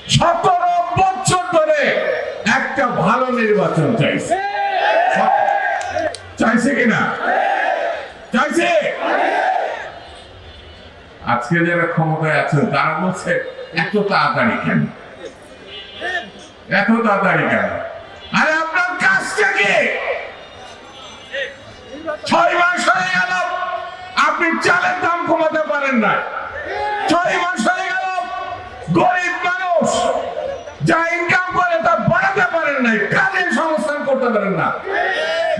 17 বছর ধরে একটা ভালো নির্বাচন চাইছে, চাইছে কিনা? চাইছে। আজকে যারা ক্ষমতায় আছেন তারা বলছে এত তাড়াতাড়ি কেন, এত তাড়াতাড়ি কেন? আরে আপনার কাজটা কি? 6 মাস হয়ে গেল আপনি চালের দাম কমাতে পারেন না। 6 মাস হয়ে গেল গরিব মানুষ যা ইনকাম করে তা বাড়াতে পারেন না, কাজের সংস্থান করতে পারেন না।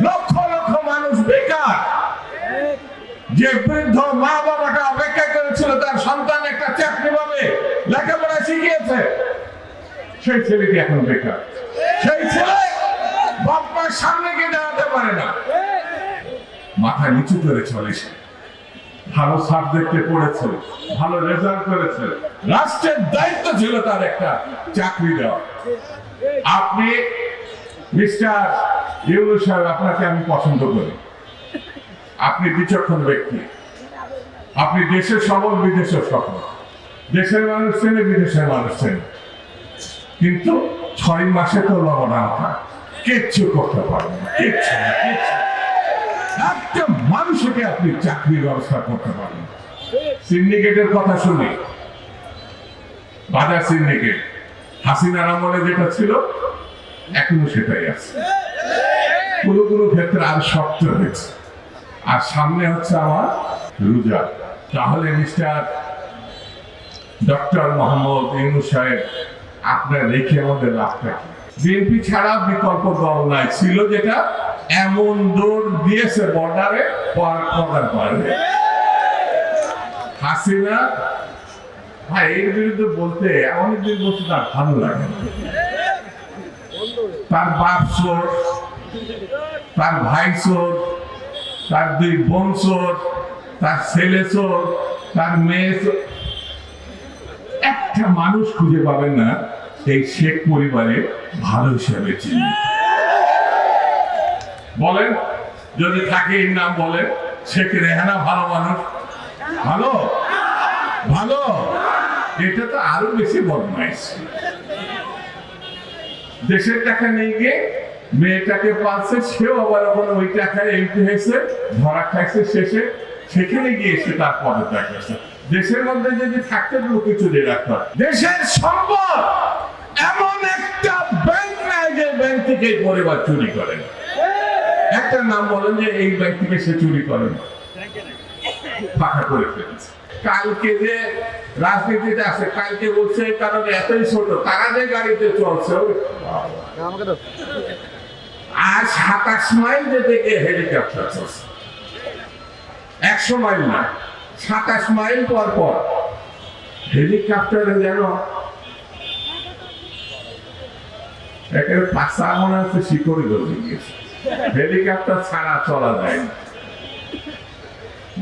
লক্ষ লক্ষ মানুষ বেকার। যে বৃদ্ধ মা বাবাটা অপেক্ষা করেছিল তার সন্তান একটা চাকরি পাবে, লেখাপড়া শিখিয়েছে, সেই ছেলেটি এখন বেকার। সেই ছেলে বাপ মার সামনে গিয়ে দাঁড়াতে পারে না, মাথা নিচু করে চলেছে। ভালো সাবজেক্টে পড়েছে, ভালো রেজাল্ট করেছে, রাষ্ট্রের দায়িত্ব ছিল তার একটা চাকরি দেওয়া। আপনি মিস্টার ইউনূস সাহেব, আপনাকে আমি পছন্দ করি। আপনি বিচক্ষণ ব্যক্তি, আপনি দেশের সবল বিদেশের সফল, দেশের মানুষ চেনে বিদেশের মানুষ চেনে, কিন্তু 6 মাসে তো লবণাঙ্কা কিচ্ছু করতে পারবেন না, কিচ্ছু না, কিচ্ছু। একটা মানুষকে আপনি চাকরির ব্যবস্থা করতে পারেন। সিন্ডিকেটের কথা শুনি, বাজার সিন্ডিকেট হাসিনার আমলে যেটা ছিল এখনো সেটাই আছে, কোনো কোনো ক্ষেত্রে আর শক্ত হয়েছে। আর সামনে হচ্ছে আমার রোজা। তাহলে মিস্টার ডক্টর মোহাম্মদ ইউনূস সাহেব, আপনার রেখে আমাদের লাভটা কি? বিএনপি ছাড়া বিকল্প দল নাই, ছিল যেটা এমন দৌড় দিয়েছে বর্ডারে পদার পারে। হাসিনা ভাই এর বিরুদ্ধে বলতে অনেকদিন বলতে তার ভালো লাগে না। তার বাপ চোর, তার ভাই চোর, তার 2 বোন চোর, তার ছেলে চোর, তার মেয়ে চোর। একটা মানুষ খুঁজে পাবেন না এই শেখ পরিবারে ভালো হিসেবে চিনি। বলেন যদি থাকে এর নাম বলেন, শেখ রেহানা ভালো মানুষ? ভালো ভালো? এটা তো আরো বেশি বদমাইশ। দেশের টাকা নিয়ে গিয়ে মেয়েটাকে পালছে, সেও আবার ওই টাকায় এমপি হয়েছে, ধরা খাইছে, শেষে সেখানে গিয়ে সে তার পদে দেখাচ্ছে। দেশের মধ্যে যদি থাকতে কিছু দিয়ে রাখতে হয়। দেশের সম্পদ এমন একটা ব্যাংক নাই যে ব্যাংক থেকে পরিবার চুরি করেন। একটা নাম বলেন যে এই ব্যাংক থেকে সে চুরি করেন, ফাঁকা করে ফেলেছে। কালকে যে রাজনীতিতে আছে, কালকে বলছে কারণ এতই ছোট, তারা যে গাড়িতে চলছে আর 27 মাইল যেতে গিয়ে হেলিকপ্টার চলছে। 100 মাইল না, 27 মাইল পর পর হেলিকপ্টারে যেন একেবারে পাশা মনে হচ্ছে শিকড়ি ধরে গিয়েছে। হেলিকপ্টার ছাড়া চলা যায় না।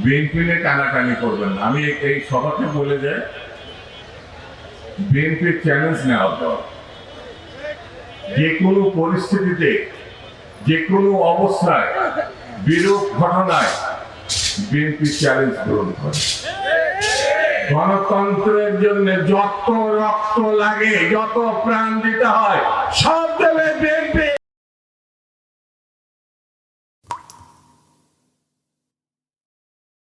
বিএনপি নিয়ে টানাটানি করবেন না। আমি এই সভাকে বলে যাই, বিএনপির চ্যালেঞ্জ নেওয়া দরকার। যে কোনো পরিস্থিতিতে, যে কোনো অবস্থায়, বিরূপ ঘটনায় বিএনপি চ্যালেঞ্জ গ্রহণ করে। গণতন্ত্রের জন্য যত রক্ত লাগে, যত প্রাণ দিতে হয়, সব দেবে বিএনপি।